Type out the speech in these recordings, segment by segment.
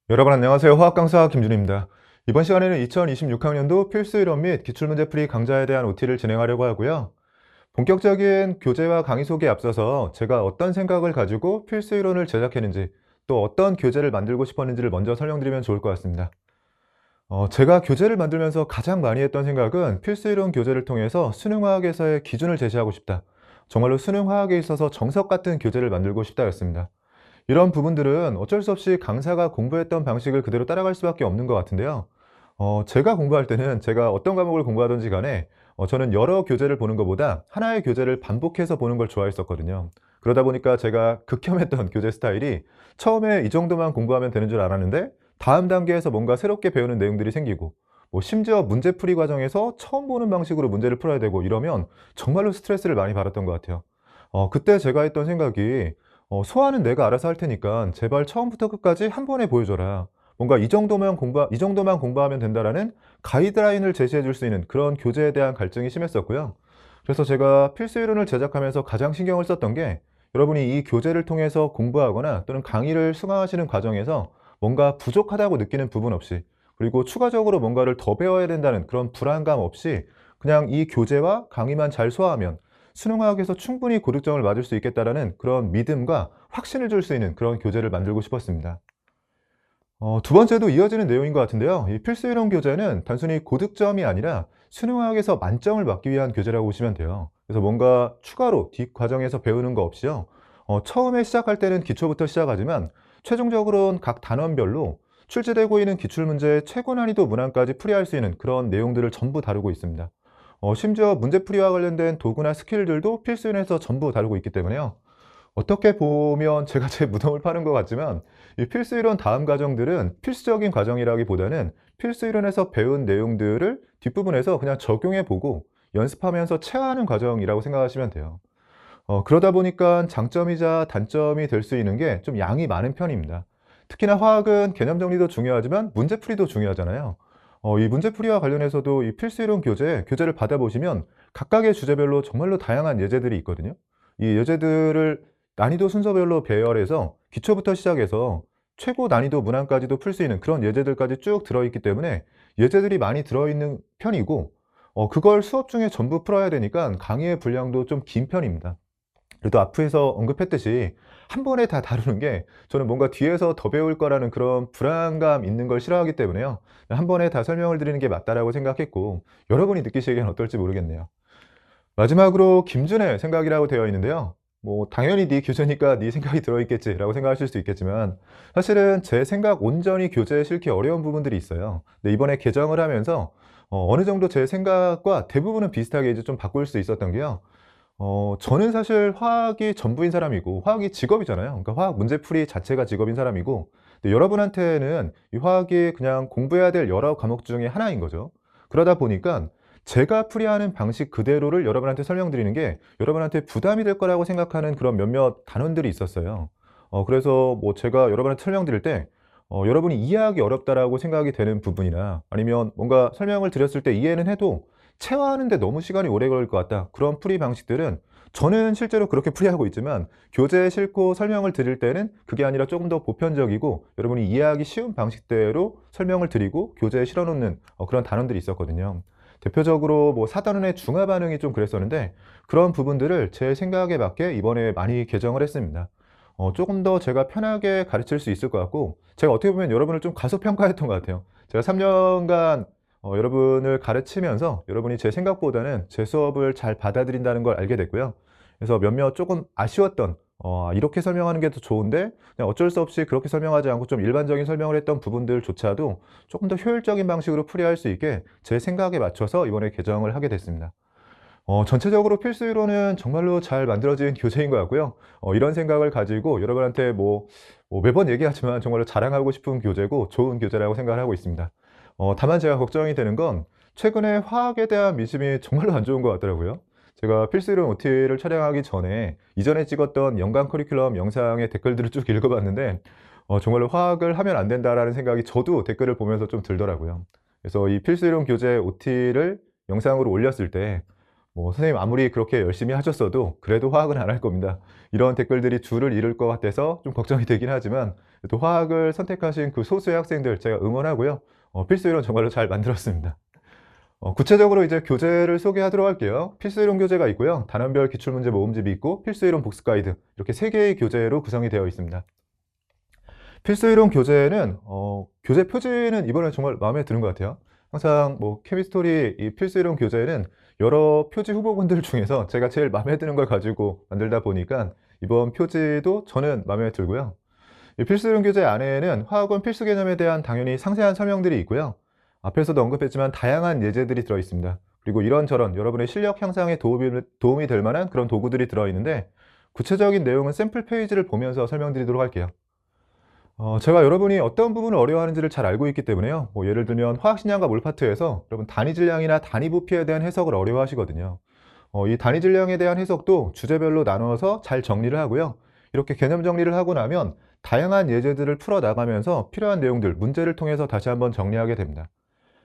여러분 안녕하세요. 화학 강사 김준입니다. 이번 시간에는 2026학년도 필수 이론 및 기출문제풀이 강좌에 대한 OT를 진행하려고 하고요. 본격적인 교재와 강의 소개에 앞서서 제가 어떤 생각을 가지고 필수 이론을 제작했는지 또 어떤 교재를 만들고 싶었는지를 먼저 설명드리면 좋을 것 같습니다. 제가 교재를 만들면서 가장 많이 했던 생각은 필수 이론 교재를 통해서 수능화학에서의 기준을 제시하고 싶다. 정말로 수능화학에 있어서 정석 같은 교재를 만들고 싶다였습니다. 이런 부분들은 어쩔 수 없이 강사가 공부했던 방식을 그대로 따라갈 수밖에 없는 것 같은데요. 제가 공부할 때는 제가 어떤 과목을 공부하든지 간에 저는 여러 교재를 보는 것보다 하나의 교재를 반복해서 보는 걸 좋아했었거든요. 그러다 보니까 제가 극혐했던 교재 스타일이 처음에 이 정도만 공부하면 되는 줄 알았는데 다음 단계에서 뭔가 새롭게 배우는 내용들이 생기고 뭐 심지어 문제풀이 과정에서 처음 보는 방식으로 문제를 풀어야 되고 이러면 정말로 스트레스를 많이 받았던 것 같아요. 그때 제가 했던 생각이 소화는 내가 알아서 할 테니까 제발 처음부터 끝까지 한 번에 보여줘라. 뭔가 이 정도만 공부하면 된다라는 가이드라인을 제시해 줄 수 있는 그런 교재에 대한 갈증이 심했었고요. 그래서 제가 필수 이론을 제작하면서 가장 신경을 썼던 게 여러분이 이 교재를 통해서 공부하거나 또는 강의를 수강하시는 과정에서 뭔가 부족하다고 느끼는 부분 없이 그리고 추가적으로 뭔가를 더 배워야 된다는 그런 불안감 없이 그냥 이 교재와 강의만 잘 소화하면 수능화학에서 충분히 고득점을 맞을 수 있겠다라는 그런 믿음과 확신을 줄 수 있는 그런 교재를 만들고 싶었습니다. 두 번째도 이어지는 내용인 것 같은데요. 이 필수 이론 교재는 단순히 고득점이 아니라 수능화학에서 만점을 받기 위한 교재라고 보시면 돼요. 그래서 뭔가 추가로 뒷과정에서 배우는 거 없이요. 처음에 시작할 때는 기초부터 시작하지만 최종적으로는 각 단원별로 출제되고 있는 기출문제의 최고 난이도 문항까지 풀이할 수 있는 그런 내용들을 전부 다루고 있습니다. 심지어 문제풀이와 관련된 도구나 스킬들도 필수인에서 전부 다루고 있기 때문에요. 어떻게 보면 제가 제 무덤을 파는 것 같지만 이 필수이론 다음 과정들은 필수적인 과정이라기보다는 필수이론에서 배운 내용들을 뒷부분에서 그냥 적용해 보고 연습하면서 체화하는 과정이라고 생각하시면 돼요. 그러다 보니까 장점이자 단점이 될 수 있는 게 좀 양이 많은 편입니다. 특히나 화학은 개념 정리도 중요하지만 문제풀이도 중요하잖아요. 이 문제풀이와 관련해서도 이 필수이론 교재를 받아보시면 각각의 주제별로 정말로 다양한 예제들이 있거든요. 이 예제들을 난이도 순서별로 배열해서 기초부터 시작해서 최고 난이도 문항까지도 풀 수 있는 그런 예제들까지 쭉 들어있기 때문에 예제들이 많이 들어있는 편이고 그걸 수업 중에 전부 풀어야 되니까 강의의 분량도 좀 긴 편입니다. 그래도 앞에서 언급했듯이 한 번에 다 다루는 게 저는 뭔가 뒤에서 더 배울 거라는 그런 불안감 있는 걸 싫어하기 때문에요. 한 번에 다 설명을 드리는 게 맞다라고 생각했고 여러분이 느끼시기엔 어떨지 모르겠네요. 마지막으로 김준의 생각이라고 되어 있는데요. 뭐 당연히 네 교재니까 네 생각이 들어있겠지라고 생각하실 수 있겠지만 사실은 제 생각 온전히 교재에 실기 어려운 부분들이 있어요. 근데 이번에 개정을 하면서 어느 정도 제 생각과 대부분은 비슷하게 이제 좀 바꿀 수 있었던 게요. 저는 사실 화학이 전부인 사람이고 화학이 직업이잖아요. 그러니까 화학 문제풀이 자체가 직업인 사람이고 근데 여러분한테는 이 화학이 그냥 공부해야 될 여러 과목 중에 하나인 거죠. 그러다 보니까 제가 풀이하는 방식 그대로를 여러분한테 설명드리는 게 여러분한테 부담이 될 거라고 생각하는 그런 몇몇 단원들이 있었어요. 그래서 뭐 제가 여러분한테 설명드릴 때 여러분이 이해하기 어렵다라고 생각이 되는 부분이나 아니면 뭔가 설명을 드렸을 때 이해는 해도 체화하는 데 너무 시간이 오래 걸릴 것 같다. 그런 풀이 방식들은 저는 실제로 그렇게 풀이하고 있지만 교재에 싣고 설명을 드릴 때는 그게 아니라 조금 더 보편적이고 여러분이 이해하기 쉬운 방식대로 설명을 드리고 교재에 실어 놓는 그런 단원들이 있었거든요. 대표적으로 뭐 4단원의 중화 반응이 좀 그랬었는데 그런 부분들을 제 생각에 맞게 이번에 많이 개정을 했습니다. 조금 더 제가 편하게 가르칠 수 있을 것 같고 제가 어떻게 보면 여러분을 좀 과소평가했던 것 같아요. 제가 3 년간 여러분을 가르치면서 여러분이 제 생각보다는 제 수업을 잘 받아들인다는 걸 알게 됐고요. 그래서 몇몇 조금 아쉬웠던 '이렇게 설명하는 게 더 좋은데 그냥 어쩔 수 없이 그렇게 설명하지 않고 좀 일반적인 설명을 했던 부분들조차도 조금 더 효율적인 방식으로 풀이할 수 있게 제 생각에 맞춰서 이번에 개정을 하게 됐습니다.' 전체적으로 필수이론은 정말로 잘 만들어진 교재인 것 같고요. 이런 생각을 가지고 여러분한테 매번 얘기하지만 정말로 자랑하고 싶은 교재고 좋은 교재라고 생각을 하고 있습니다. 다만 제가 걱정이 되는 건 최근에 화학에 대한 민심이 정말로 안 좋은 것 같더라고요. 제가 필수이론 OT를 촬영하기 전에 이전에 찍었던 연간 커리큘럼 영상의 댓글들을 쭉 읽어봤는데 정말로 '화학을 하면 안 된다.'라는 생각이 저도 댓글을 보면서 좀 들더라고요. 그래서 이 필수이론 교재 OT를 영상으로 올렸을 때 뭐 "선생님 아무리 그렇게 열심히 하셨어도 그래도 화학은 안 할 겁니다." 이런 댓글들이 줄을 이룰 것 같아서 좀 걱정이 되긴 하지만 또 화학을 선택하신 그 소수의 학생들 제가 응원하고요. 필수 이론 정말로 잘 만들었습니다. 구체적으로 이제 교재를 소개하도록 할게요. 필수 이론 교재가 있고요. 단원별 기출문제 모음집이 있고 필수 이론 복습 가이드 이렇게 3개의 교재로 구성이 되어 있습니다. 필수 이론 교재는 교재 표지는 이번에 정말 마음에 드는 것 같아요. 항상 뭐 케미스토리 이 필수 이론 교재는 여러 표지 후보군들 중에서 제가 제일 마음에 드는 걸 가지고 만들다 보니까 이번 표지도 저는 마음에 들고요. 이 필수 이론 교재 안에는 화학원 필수 개념에 대한 당연히 상세한 설명들이 있고요. 앞에서도 언급했지만 다양한 예제들이 들어 있습니다. 그리고 이런저런 여러분의 실력 향상에 도움이 될 만한 그런 도구들이 들어 있는데 구체적인 내용은 샘플 페이지를 보면서 설명드리도록 할게요. 제가 여러분이 어떤 부분을 어려워하는지를 잘 알고 있기 때문에요. 뭐 예를 들면 화학식량과 몰 파트에서 여러분 단위 질량이나 단위 부피에 대한 해석을 어려워하시거든요. 이 단위 질량에 대한 해석도 주제별로 나눠서 잘 정리를 하고요. 이렇게 개념 정리를 하고 나면 다양한 예제들을 풀어 나가면서 필요한 내용들, 문제를 통해서 다시 한번 정리하게 됩니다.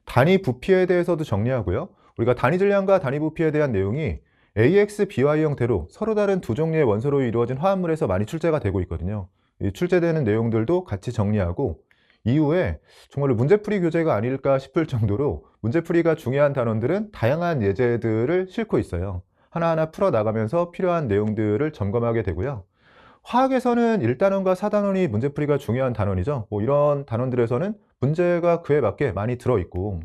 단위 부피에 대해서도 정리하고요. 우리가 단위 질량과 단위 부피에 대한 내용이 AX, BY 형태로 서로 다른 두 종류의 원소로 이루어진 화합물에서 많이 출제가 되고 있거든요. 이 출제되는 내용들도 같이 정리하고 이후에 정말로 문제풀이 교재가 아닐까 싶을 정도로 문제풀이가 중요한 단원들은 다양한 예제들을 싣고 있어요. 하나하나 풀어나가면서 필요한 내용들을 점검하게 되고요. 화학에서는 1단원과 4단원이 문제풀이가 중요한 단원이죠. 뭐 이런 단원들에서는 문제가 그에 맞게 많이 들어있고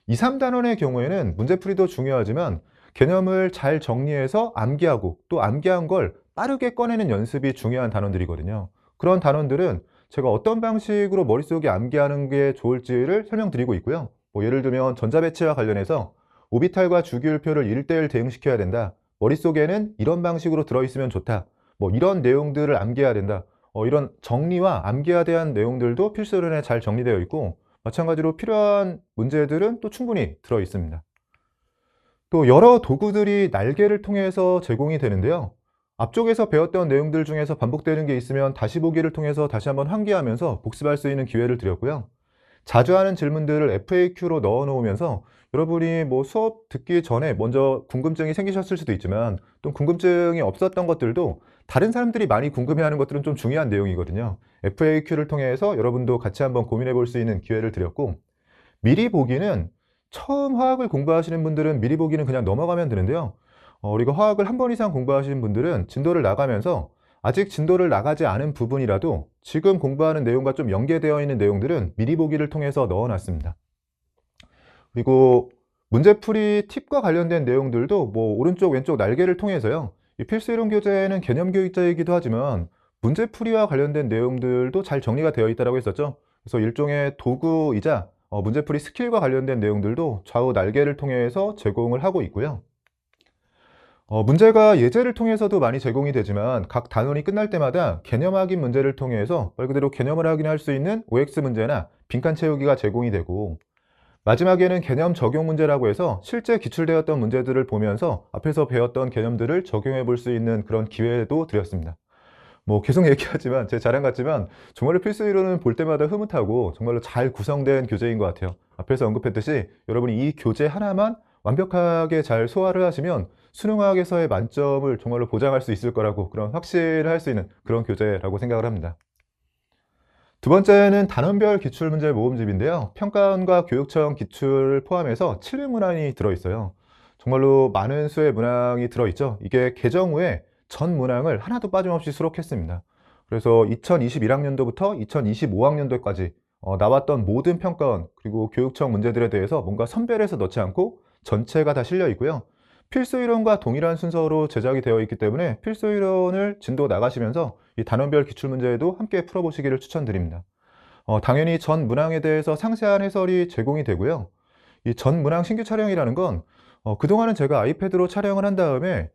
2, 3단원의 경우에는 문제풀이도 중요하지만 개념을 잘 정리해서 암기하고 또 암기한 걸 빠르게 꺼내는 연습이 중요한 단원들이거든요. 그런 단원들은 제가 어떤 방식으로 머릿속에 암기하는 게 좋을지를 설명드리고 있고요. 뭐 예를 들면 전자배치와 관련해서 오비탈과 주기율표를 1대1 대응시켜야 된다. 머릿속에는 이런 방식으로 들어있으면 좋다. 뭐 이런 내용들을 암기해야 된다. 이런 정리와 암기에 대한 내용들도 필수 이론에 잘 정리되어 있고 마찬가지로 필요한 문제들은 또 충분히 들어 있습니다. 또 여러 도구들이 날개를 통해서 제공이 되는데요. 앞쪽에서 배웠던 내용들 중에서 반복되는 게 있으면 다시 보기를 통해서 다시 한번 환기하면서 복습할 수 있는 기회를 드렸고요. 자주 하는 질문들을 FAQ로 넣어 놓으면서 여러분이 뭐 수업 듣기 전에 먼저 궁금증이 생기셨을 수도 있지만 또 궁금증이 없었던 것들도 다른 사람들이 많이 궁금해하는 것들은 좀 중요한 내용이거든요. FAQ를 통해서 여러분도 같이 한번 고민해 볼 수 있는 기회를 드렸고 미리 보기는 처음 화학을 공부하시는 분들은 미리 보기는 그냥 넘어가면 되는데요. 우리가 화학을 한 번 이상 공부하시는 분들은 진도를 나가면서 아직 진도를 나가지 않은 부분이라도 지금 공부하는 내용과 좀 연계되어 있는 내용들은 미리 보기를 통해서 넣어 놨습니다. 그리고 문제풀이 팁과 관련된 내용들도 뭐 오른쪽 왼쪽 날개를 통해서요. 이 필수 이론 교재는 개념 교육자이기도 하지만 문제풀이와 관련된 내용들도 잘 정리가 되어 있다고 했었죠. 그래서 일종의 도구이자 문제풀이 스킬과 관련된 내용들도 좌우 날개를 통해서 제공을 하고 있고요. 문제가 예제를 통해서도 많이 제공이 되지만 각 단원이 끝날 때마다 개념 확인 문제를 통해서 말 그대로 개념을 확인할 수 있는 OX 문제나 빈칸 채우기가 제공이 되고 마지막에는 개념 적용 문제라고 해서 실제 기출되었던 문제들을 보면서 앞에서 배웠던 개념들을 적용해 볼 수 있는 그런 기회도 드렸습니다. 뭐 계속 얘기하지만 제 자랑 같지만 정말로 필수 이론은 볼 때마다 흐뭇하고 정말로 잘 구성된 교재인 것 같아요. 앞에서 언급했듯이 여러분이 이 교재 하나만 완벽하게 잘 소화를 하시면 수능화학에서의 만점을 정말로 보장할 수 있을 거라고 그런 확신을 할 수 있는 그런 교재라고 생각을 합니다. 두 번째는 단원별 기출문제 모음집인데요. 평가원과 교육청 기출을 포함해서 700문항이 들어있어요. 정말로 많은 수의 문항이 들어있죠. 이게 개정 후에 전 문항을 하나도 빠짐없이 수록했습니다. 그래서 2021학년도부터 2025학년도까지 나왔던 모든 평가원 그리고 교육청 문제들에 대해서 뭔가 선별해서 넣지 않고 전체가 다 실려 있고요. 필수 이론과 동일한 순서로 제작이 되어 있기 때문에 필수 이론을 진도 나가시면서 이 단원별 기출문제에도 함께 풀어보시기를 추천드립니다. 당연히 전 문항에 대해서 상세한 해설이 제공이 되고요. 이 전 문항 신규 촬영이라는 건 그동안은 제가 아이패드로 촬영을 한 다음에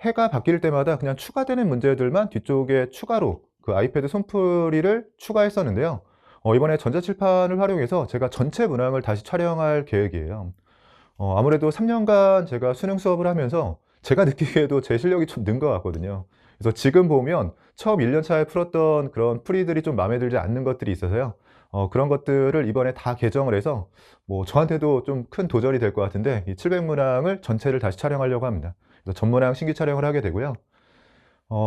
해가 바뀔 때마다 그냥 추가되는 문제들만 뒤쪽에 추가로 그 아이패드 손풀이를 추가했었는데요. 이번에 전자칠판을 활용해서 제가 전체 문항을 다시 촬영할 계획이에요. 아무래도 3년간 제가 수능 수업을 하면서 제가 느끼기에도 제 실력이 좀 는 것 같거든요. 그래서 지금 보면 처음 1년 차에 풀었던 그런 풀이들이 좀 마음에 들지 않는 것들이 있어서요. 그런 것들을 이번에 다 개정을 해서 뭐 저한테도 좀 큰 도전이 될 것 같은데 이 700문항을 전체를 다시 촬영하려고 합니다. 그래서 전문항 신규 촬영을 하게 되고요.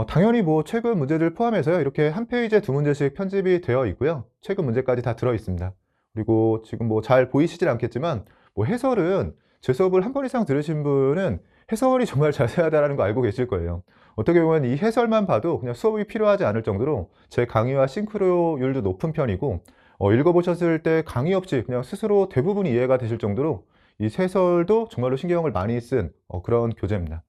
당연히 뭐 최근 문제들 포함해서요. 이렇게 한 페이지에 두 문제씩 편집이 되어 있고요. 최근 문제까지 다 들어 있습니다. 그리고 지금 뭐 잘 보이시진 않겠지만 뭐 해설은 제 수업을 한 번 이상 들으신 분은 해설이 정말 자세하다라는 거 알고 계실 거예요. 어떻게 보면 이 해설만 봐도 그냥 수업이 필요하지 않을 정도로 제 강의와 싱크로율도 높은 편이고 읽어보셨을 때 강의 없이 그냥 스스로 대부분 이해가 되실 정도로 이 해설도 정말로 신경을 많이 쓴 그런 교재입니다.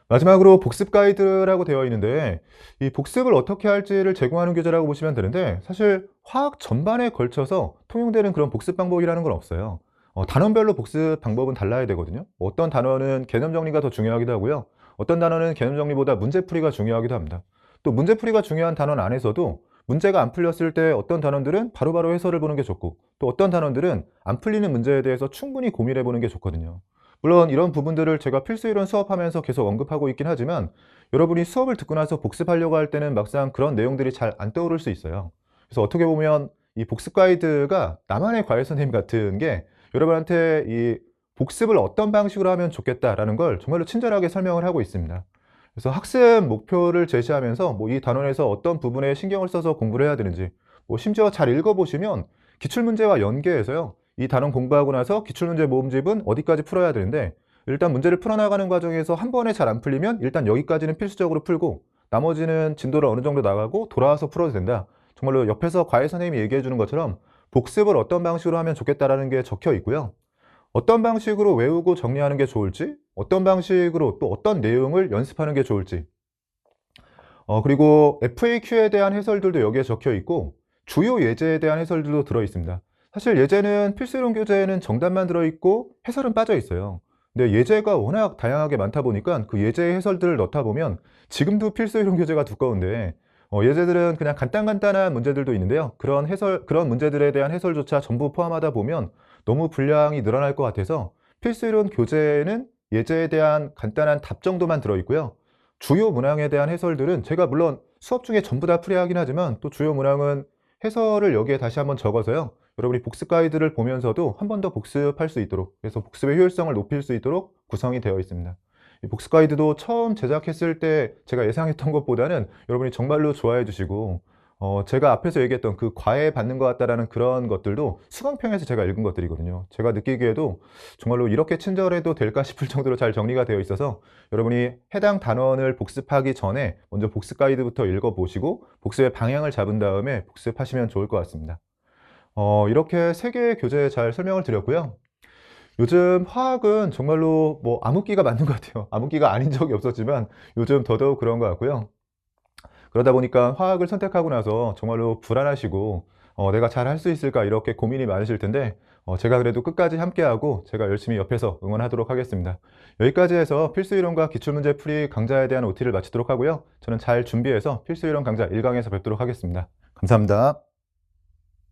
마지막으로 복습 가이드라고 되어 있는데 이 복습을 어떻게 할지를 제공하는 교재라고 보시면 되는데 사실 화학 전반에 걸쳐서 통용되는 그런 복습 방법이라는 건 없어요. 단원별로 복습 방법은 달라야 되거든요. 어떤 단원은 개념 정리가 더 중요하기도 하고요. 어떤 단원은 개념 정리보다 문제풀이가 중요하기도 합니다. 또 문제풀이가 중요한 단원 안에서도 문제가 안 풀렸을 때 어떤 단원들은 바로바로 해설을 보는 게 좋고 또 어떤 단원들은 안 풀리는 문제에 대해서 충분히 고민해 보는 게 좋거든요. 물론 이런 부분들을 제가 필수 이론 수업하면서 계속 언급하고 있긴 하지만 여러분이 수업을 듣고 나서 복습하려고 할 때는 막상 그런 내용들이 잘 안 떠오를 수 있어요. 그래서 어떻게 보면 이 복습 가이드가 나만의 과외 선생님 같은 게 여러분한테 이 복습을 어떤 방식으로 하면 좋겠다라는 걸 정말로 친절하게 설명을 하고 있습니다. 그래서 학습 목표를 제시하면서 뭐 이 단원에서 어떤 부분에 신경을 써서 공부를 해야 되는지 뭐 심지어 잘 읽어보시면 기출문제와 연계해서요. 이 단원 공부하고 나서 기출문제 모음집은 어디까지 풀어야 되는데 일단 문제를 풀어나가는 과정에서 한 번에 잘 안 풀리면 일단 여기까지는 필수적으로 풀고 나머지는 진도를 어느 정도 나가고 돌아와서 풀어도 된다. 정말로 옆에서 과외 선생님이 얘기해 주는 것처럼 복습을 어떤 방식으로 하면 좋겠다라는 게 적혀 있고요. 어떤 방식으로 외우고 정리하는 게 좋을지, 어떤 방식으로 또 어떤 내용을 연습하는 게 좋을지, 그리고 FAQ에 대한 해설들도 여기에 적혀 있고 주요 예제에 대한 해설들도 들어 있습니다. 사실 예제는 필수이론 교재에는 정답만 들어 있고 해설은 빠져 있어요. 근데 예제가 워낙 다양하게 많다 보니까 그 예제 해설들을 넣다 보면 지금도 필수이론 교재가 두꺼운데 예제들은 그냥 간단한 문제들도 있는데요. 그런 문제들에 대한 해설조차 전부 포함하다 보면 너무 분량이 늘어날 것 같아서 필수이론 교재에는 예제에 대한 간단한 답 정도만 들어 있고요. 주요 문항에 대한 해설들은 제가 물론 수업 중에 전부 다 풀이하긴 하지만 또 주요 문항은 해설을 여기에 다시 한번 적어서요. 여러분이 복습 가이드를 보면서도 한 번 더 복습할 수 있도록 그래서 복습의 효율성을 높일 수 있도록 구성이 되어 있습니다. 이 복습 가이드도 처음 제작했을 때 제가 예상했던 것보다는 여러분이 정말로 좋아해 주시고 제가 앞에서 얘기했던 그 과외 받는 것 같다라는 그런 것들도 수강평에서 제가 읽은 것들이거든요. 제가 느끼기에도 정말로 이렇게 친절해도 될까 싶을 정도로 잘 정리가 되어 있어서 여러분이 해당 단원을 복습하기 전에 먼저 복습 가이드부터 읽어보시고 복습의 방향을 잡은 다음에 복습하시면 좋을 것 같습니다. 이렇게 세 개의 교재 잘 설명을 드렸고요. 요즘 화학은 정말로 뭐 암흑기가 맞는 것 같아요. 암흑기가 아닌 적이 없었지만 요즘 더더욱 그런 것 같고요. 그러다 보니까 화학을 선택하고 나서 정말로 불안하시고 내가 잘 할 수 있을까 이렇게 고민이 많으실 텐데 제가 그래도 끝까지 함께하고 제가 열심히 옆에서 응원하도록 하겠습니다. 여기까지 해서 필수이론과 기출문제 풀이 강좌에 대한 OT를 마치도록 하고요. 저는 잘 준비해서 필수이론 강좌 1강에서 뵙도록 하겠습니다. 감사합니다.